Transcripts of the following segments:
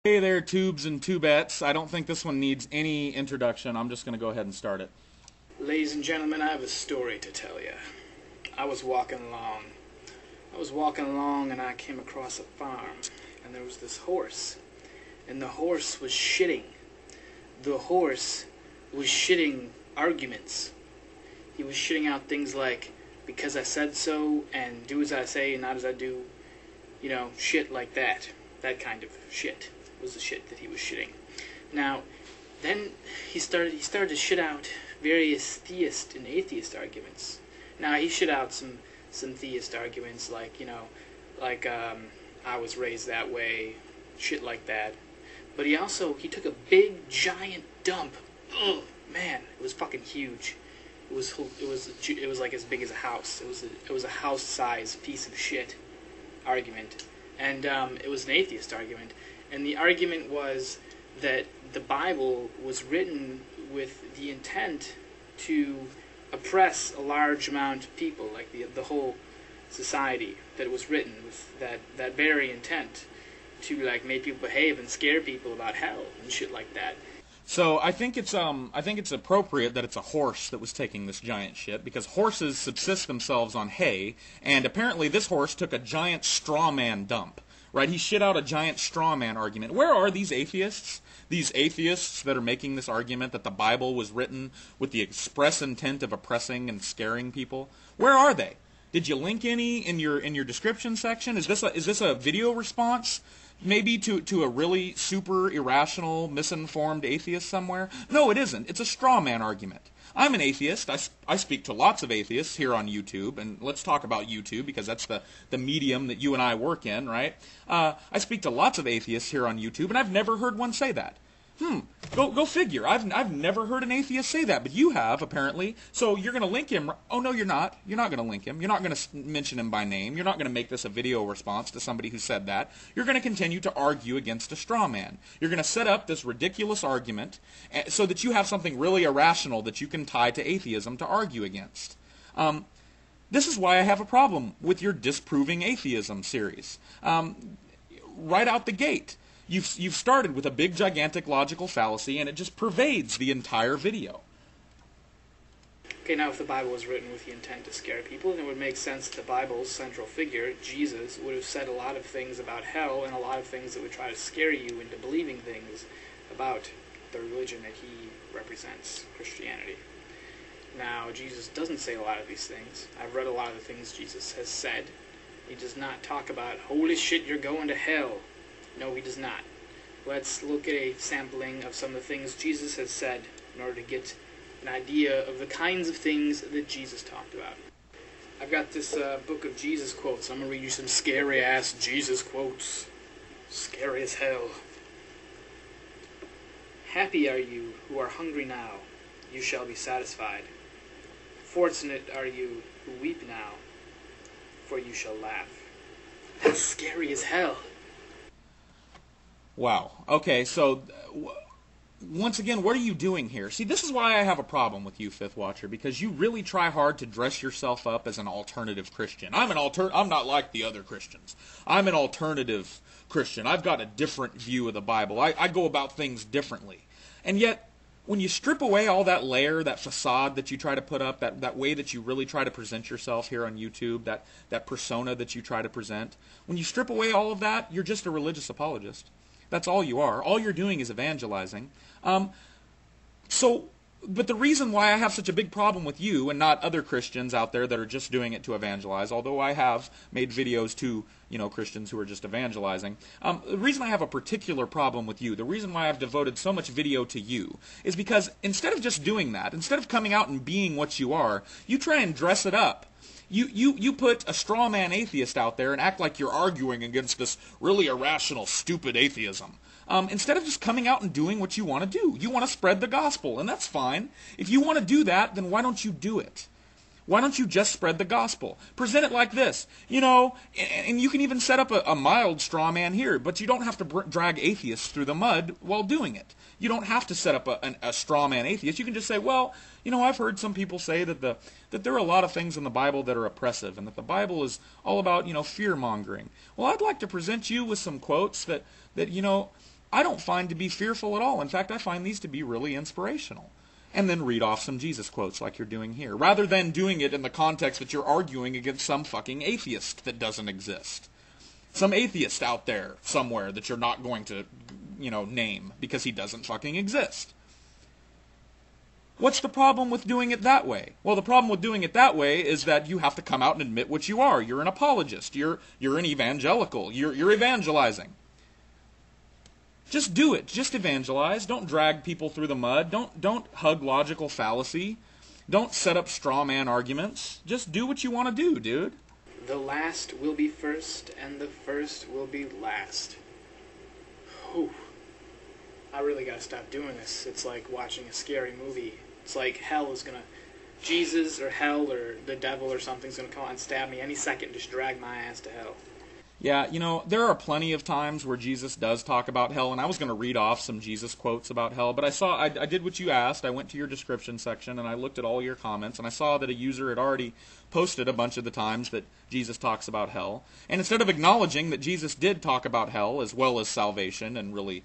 Hey there, tubes and tubettes. I don't think this one needs any introduction. I'm just going to go ahead and start it. Ladies and gentlemen, I have a story to tell you. I was walking along. And I came across a farm. And there was this horse. And the horse was shitting. The horse was shitting arguments. He was shitting out things like, because I said so, and do as I say and not as I do. You know, shit like that. That kind of shit was the shit that he was shitting. Now, then he started to shit out various theist and atheist arguments. Now, he shit out some theist arguments like, I was raised that way, shit like that. But he took a big, giant dump. Oh, man, it was fucking huge. It was like as big as a house. It was a house-sized piece of shit argument. And it was an atheist argument. And the argument was that the Bible was written with the intent to oppress a large amount of people, like the whole society, that it was written with that very intent to like make people behave and scare people about hell and shit like that. So I think it's appropriate that it's a horse that was taking this giant shit, because horses subsist themselves on hay, and apparently this horse took a giant straw man dump. Right, he shit out a giant straw man argument. Where are these atheists? These atheists that are making this argument that the Bible was written with the express intent of oppressing and scaring people? Where are they? Did you link any in your description section? Is this a video response? Maybe to a really super irrational, misinformed atheist somewhere? No, it isn't. It's a straw man argument. I'm an atheist. I speak to lots of atheists here on YouTube, and let's talk about YouTube because that's the medium that you and I work in, right? I speak to lots of atheists here on YouTube, and I've never heard one say that. Go figure. I've never heard an atheist say that, but you have, apparently. So you're going to link him. Oh, no, you're not. You're not going to link him. You're not going to mention him by name. You're not going to make this a video response to somebody who said that. You're going to continue to argue against a straw man. You're going to set up this ridiculous argument so that you have something really irrational that you can tie to atheism to argue against. This is why I have a problem with your Disproving Atheism series. Right out the gate. You've started with a big, gigantic logical fallacy, and it just pervades the entire video. Okay, now if the Bible was written with the intent to scare people, then it would make sense that the Bible's central figure, Jesus, would have said a lot of things about hell and a lot of things that would try to scare you into believing things about the religion that he represents, Christianity. Now, Jesus doesn't say a lot of these things. I've read a lot of the things Jesus has said. He does not talk about, holy shit, you're going to hell. No, he does not. Let's look at a sampling of some of the things Jesus has said in order to get an idea of the kinds of things that Jesus talked about. I've got this book of Jesus quotes. I'm going to read you some scary-ass Jesus quotes. Scary as hell. Happy are you who are hungry now. You shall be satisfied. Fortunate are you who weep now, for you shall laugh. That's scary as hell. Wow. Okay, so once again, what are you doing here? See, this is why I have a problem with you, Fifth Watcher, because you really try hard to dress yourself up as an alternative Christian. I'm not like the other Christians. I'm an alternative Christian. I've got a different view of the Bible. I go about things differently. And yet, when you strip away all that layer, that facade that you try to put up, that way that you really try to present yourself here on YouTube, that persona that you try to present, when you strip away all of that, you're just a religious apologist. That's all you are. All you're doing is evangelizing. But the reason why I have such a big problem with you and not other Christians out there that are just doing it to evangelize, although I have made videos to, Christians who are just evangelizing, the reason I have a particular problem with you, the reason why I've devoted so much video to you, is because instead of just doing that, instead of coming out and being what you are, you try and dress it up. You put a straw man atheist out there and act like you're arguing against this really irrational, stupid atheism. Instead of just coming out and doing what you want to do. You want to spread the gospel, and that's fine. If you want to do that, then why don't you do it? Why don't you just spread the gospel? Present it like this, and you can even set up a mild straw man here, but you don't have to drag atheists through the mud while doing it. You don't have to set up a straw man atheist. You can just say, well, I've heard some people say that there are a lot of things in the Bible that are oppressive, and that the Bible is all about, fear-mongering. Well, I'd like to present you with some quotes that I don't find to be fearful at all. In fact, I find these to be really inspirational. And then read off some Jesus quotes like you're doing here, rather than doing it in the context that you're arguing against some fucking atheist that doesn't exist. Some atheist out there somewhere that you're not going to, name because he doesn't fucking exist. What's the problem with doing it that way? Well, the problem with doing it that way is that you have to come out and admit what you are. You're an apologist. You're an evangelical. You're evangelizing. Just do it. Just evangelize. Don't drag people through the mud. Don't hug logical fallacy. Don't set up straw man arguments. Just do what you want to do, dude. The last will be first, and the first will be last. Whew. I really gotta stop doing this. It's like watching a scary movie. It's like hell is gonna... Jesus or hell or the devil or something's gonna come out and stab me any second, just drag my ass to hell. Yeah, there are plenty of times where Jesus does talk about hell, and I was going to read off some Jesus quotes about hell, but I did what you asked. I went to your description section, and I looked at all your comments, and I saw that a user had already posted a bunch of the times that Jesus talks about hell. And instead of acknowledging that Jesus did talk about hell as well as salvation and really,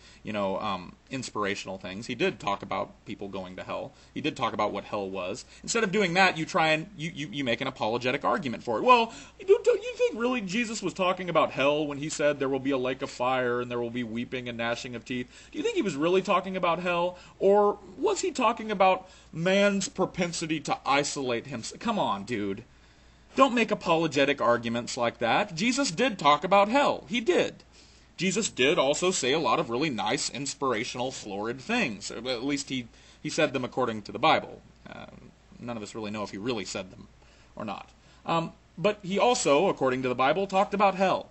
inspirational things, he did talk about people going to hell. He did talk about what hell was. Instead of doing that, you try and you make an apologetic argument for it. Well, don't you think really Jesus was talking about hell when he said there will be a lake of fire and there will be weeping and gnashing of teeth? Do you think he was really talking about hell? Or was he talking about man's propensity to isolate himself? Come on, dude. Don't make apologetic arguments like that. Jesus did talk about hell. He did. Jesus did also say a lot of really nice, inspirational, florid things. At least he said them according to the Bible. None of us really know if he really said them or not. But he also, according to the Bible, talked about hell.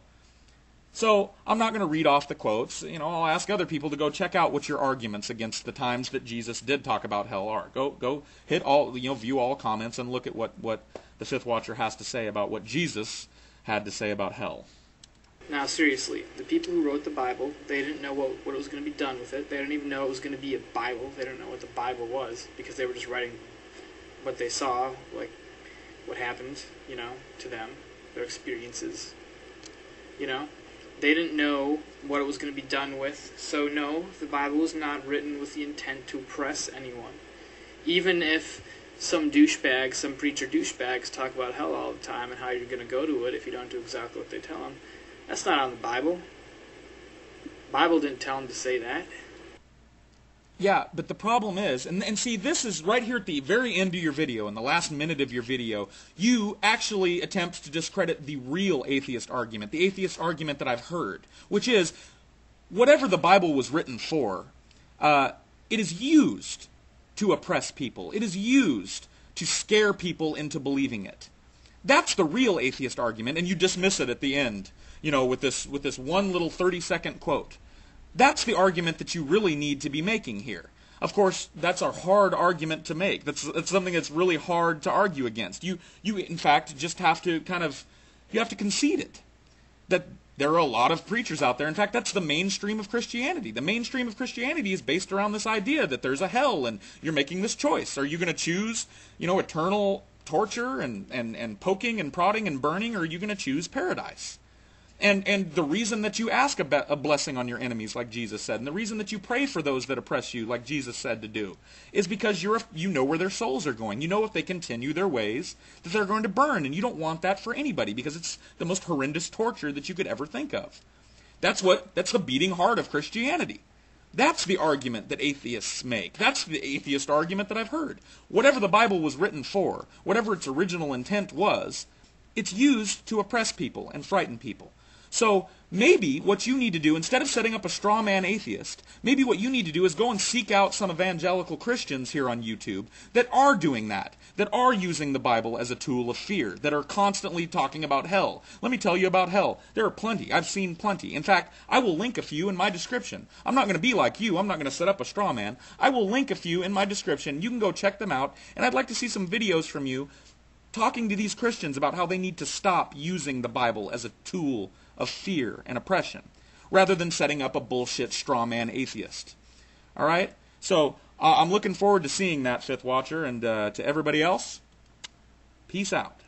So I'm not going to read off the quotes. I'll ask other people to go check out what your arguments against the times that Jesus did talk about hell are. Go hit all, view all comments and look at what the Fifth Watcher has to say about what Jesus had to say about hell. Now, seriously, the people who wrote the Bible, they didn't know what was going to be done with it. They didn't even know it was going to be a Bible. They didn't know what the Bible was because they were just writing what they saw, like what happened, to them, their experiences. They didn't know what it was going to be done with. So no, the Bible was not written with the intent to oppress anyone. Even if some preacher douchebags talk about hell all the time and how you're going to go to it if you don't do exactly what they tell them. That's not on the Bible. The Bible didn't tell them to say that. Yeah, but the problem is, and see, this is right here at the very end of your video, in the last minute of your video, you actually attempt to discredit the real atheist argument, the atheist argument that I've heard, which is, whatever the Bible was written for, it is used to oppress people. It is used to scare people into believing it. That's the real atheist argument, and you dismiss it at the end, with this one little 30-second quote. That's the argument that you really need to be making here. Of course, that's a hard argument to make. That's something that's really hard to argue against. You in fact, just have to you have to concede it. That there are a lot of preachers out there. In fact, that's the mainstream of Christianity. The mainstream of Christianity is based around this idea that there's a hell and you're making this choice. Are you going to choose, eternal torture and poking and prodding and burning, or are you going to choose paradise? And the reason that you ask a blessing on your enemies, like Jesus said, and the reason that you pray for those that oppress you, like Jesus said to do, is because you know where their souls are going. You know if they continue their ways, that they're going to burn, and you don't want that for anybody, because it's the most horrendous torture that you could ever think of. That's the beating heart of Christianity. That's the argument that atheists make. That's the atheist argument that I've heard. Whatever the Bible was written for, whatever its original intent was, it's used to oppress people and frighten people. So maybe what you need to do, instead of setting up a straw man atheist, maybe what you need to do is go and seek out some evangelical Christians here on YouTube that are doing that are using the Bible as a tool of fear, that are constantly talking about hell. Let me tell you about hell. There are plenty. I've seen plenty. In fact, I will link a few in my description. I'm not going to be like you. I'm not going to set up a straw man. I will link a few in my description. You can go check them out, and I'd like to see some videos from you talking to these Christians about how they need to stop using the Bible as a tool of fear and oppression, rather than setting up a bullshit straw man atheist. All right? So I'm looking forward to seeing that, Fifth Watcher, and to everybody else, peace out.